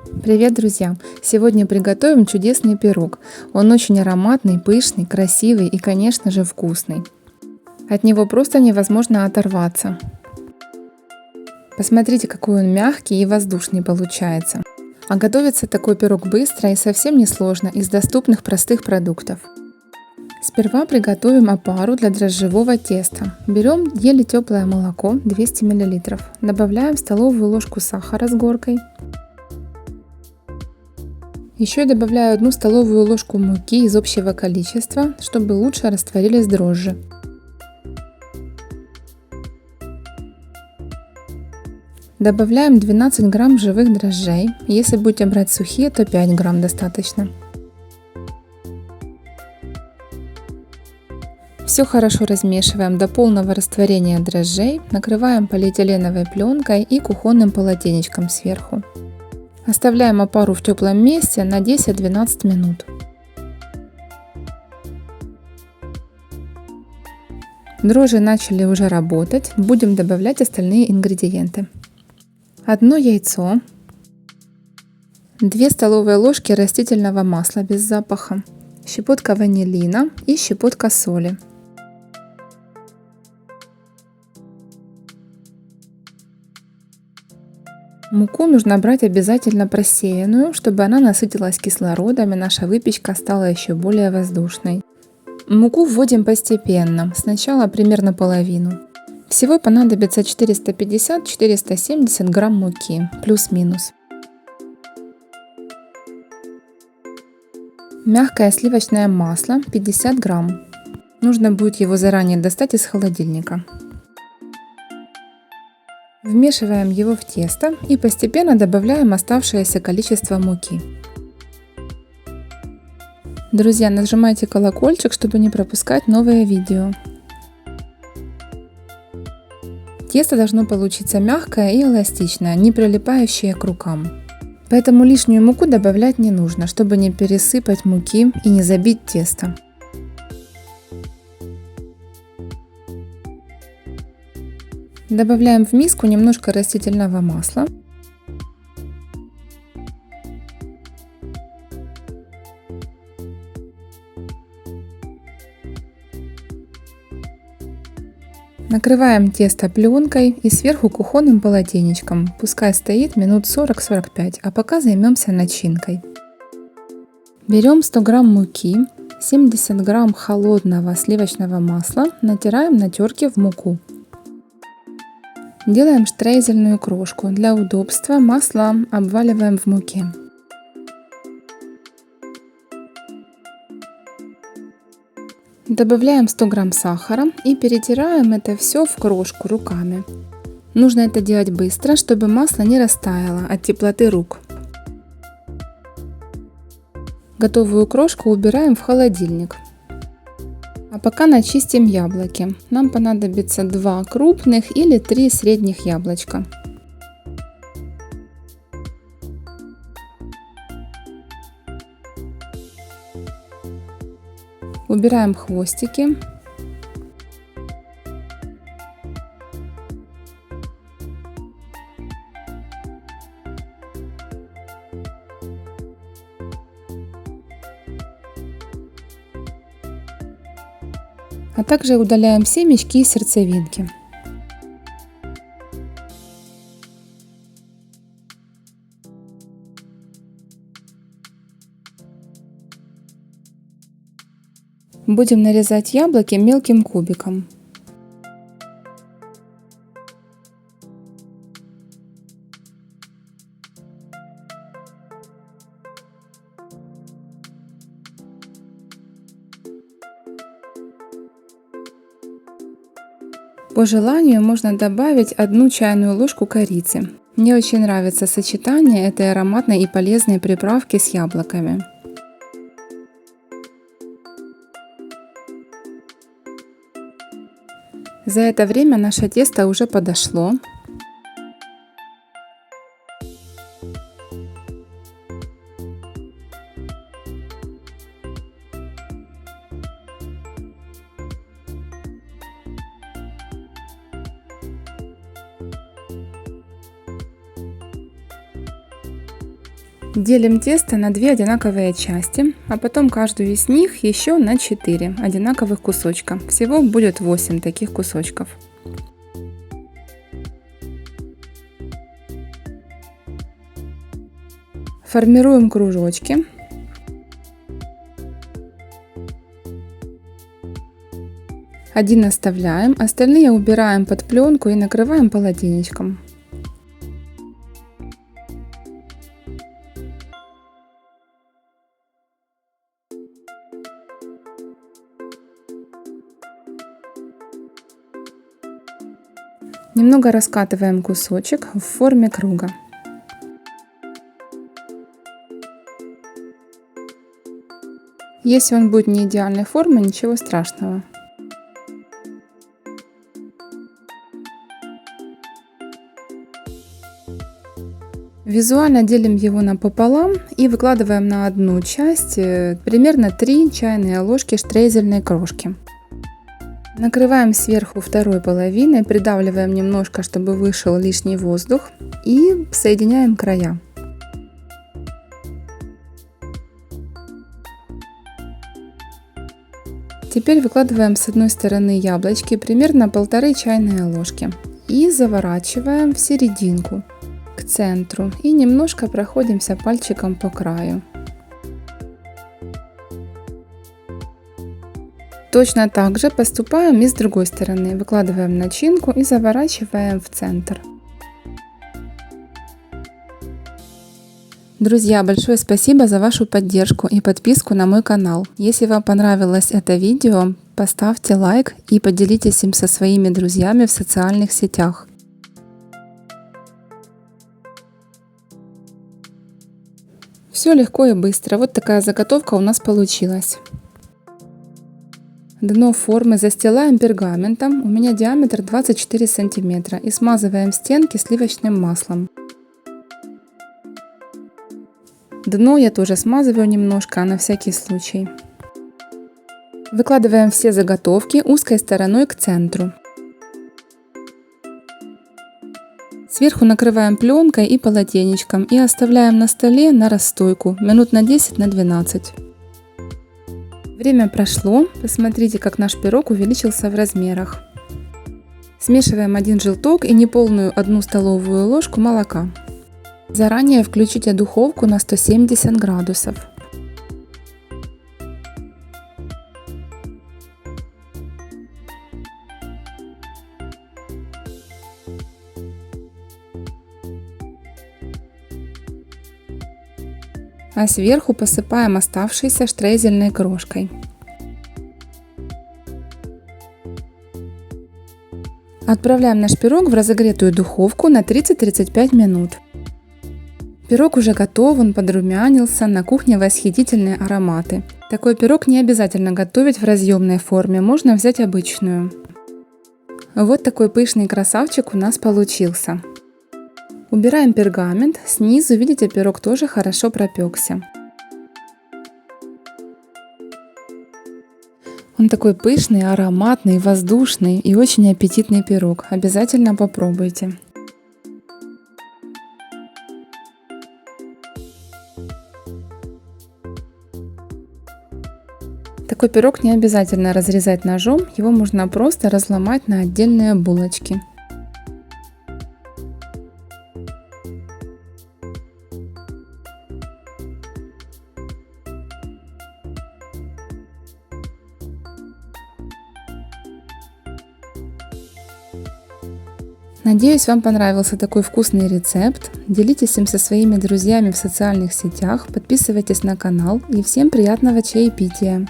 Привет, друзья! Сегодня приготовим чудесный пирог. Он очень ароматный, пышный, красивый и, конечно же, вкусный. От него просто невозможно оторваться. Посмотрите, какой он мягкий и воздушный получается. А готовится такой пирог быстро и совсем не сложно из доступных простых продуктов. Сперва приготовим опару для дрожжевого теста. Берем еле теплое молоко 200 мл. Добавляем столовую ложку сахара с горкой. Еще добавляю 1 столовую ложку муки из общего количества, чтобы лучше растворились дрожжи. Добавляем 12 грамм живых дрожжей. Если будете брать сухие, то 5 грамм достаточно. Все хорошо размешиваем до полного растворения дрожжей, накрываем полиэтиленовой пленкой и кухонным полотенечком сверху. Оставляем опару в теплом месте на 10-12 минут. Дрожжи начали уже работать, будем добавлять остальные ингредиенты. 1 яйцо, 2 столовые ложки растительного масла без запаха, щепотка ванилина и щепотка соли. Муку нужно брать обязательно просеянную, чтобы она насытилась кислородом и наша выпечка стала еще более воздушной. Муку вводим постепенно, сначала примерно половину. Всего понадобится 450-470 грамм муки, плюс-минус. Мягкое сливочное масло 50 грамм. Нужно будет его заранее достать из холодильника. Вмешиваем его в тесто и постепенно добавляем оставшееся количество муки. Друзья, нажимайте колокольчик, чтобы не пропускать новые видео. Тесто должно получиться мягкое и эластичное, не прилипающее к рукам. Поэтому лишнюю муку добавлять не нужно, чтобы не пересыпать муки и не забить тесто. Добавляем в миску немножко растительного масла. Накрываем тесто пленкой и сверху кухонным полотенечком. Пускай стоит минут 40-45, а пока займемся начинкой. Берем 100 грамм муки, 70 грамм холодного сливочного масла, натираем на терке в муку. Делаем штрейзельную крошку. Для удобства масло обваливаем в муке. Добавляем 100 грамм сахара и перетираем это все в крошку руками. Нужно это делать быстро, чтобы масло не растаяло от теплоты рук. Готовую крошку убираем в холодильник. А пока начистим яблоки. Нам понадобится 2 крупных или 3 средних яблочка. Убираем хвостики. А также удаляем семечки и сердцевинки. Будем нарезать яблоки мелким кубиком. По желанию можно добавить 1 чайную ложку корицы. Мне очень нравится сочетание этой ароматной и полезной приправки с яблоками. За это время наше тесто уже подошло. Делим тесто на 2 одинаковые части, а потом каждую из них еще на 4 одинаковых кусочка. Всего будет 8 таких кусочков. Формируем кружочки. Один оставляем, остальные убираем под пленку и накрываем полотенечком. Немного раскатываем кусочек в форме круга. Если он будет не идеальной формы, ничего страшного. Визуально делим его напополам и выкладываем на одну часть примерно 3 чайные ложки штрезельной крошки. Накрываем сверху второй половиной, придавливаем немножко, чтобы вышел лишний воздух, и соединяем края. Теперь выкладываем с одной стороны яблочки, примерно 1,5 чайные ложки, и заворачиваем в серединку, к центру, и немножко проходимся пальчиком по краю. Точно так же поступаем и с другой стороны. Выкладываем начинку и заворачиваем в центр. Друзья, большое спасибо за вашу поддержку и подписку на мой канал. Если вам понравилось это видео, поставьте лайк и поделитесь им со своими друзьями в социальных сетях. Все легко и быстро. Вот такая заготовка у нас получилась. Дно формы застилаем пергаментом, у меня диаметр 24 сантиметра, и смазываем стенки сливочным маслом. Дно я тоже смазываю немножко, на всякий случай. Выкладываем все заготовки узкой стороной к центру. Сверху накрываем пленкой и полотенечком и оставляем на столе на расстойку минут на 10-12. Время прошло, посмотрите, как наш пирог увеличился в размерах. Смешиваем 1 желток и неполную 1 столовую ложку молока. Заранее включите духовку на 170 градусов. А сверху посыпаем оставшейся штрезельной крошкой. Отправляем наш пирог в разогретую духовку на 30-35 минут. Пирог уже готов, он подрумянился, на кухне восхитительные ароматы. Такой пирог не обязательно готовить в разъемной форме, можно взять обычную. Вот такой пышный красавчик у нас получился. Убираем пергамент, снизу, видите, пирог тоже хорошо пропекся. Он такой пышный, ароматный, воздушный и очень аппетитный пирог. Обязательно попробуйте. Такой пирог не обязательно разрезать ножом, его можно просто разломать на отдельные булочки. Надеюсь, вам понравился такой вкусный рецепт. Делитесь им со своими друзьями в социальных сетях, подписывайтесь на канал и всем приятного чаепития!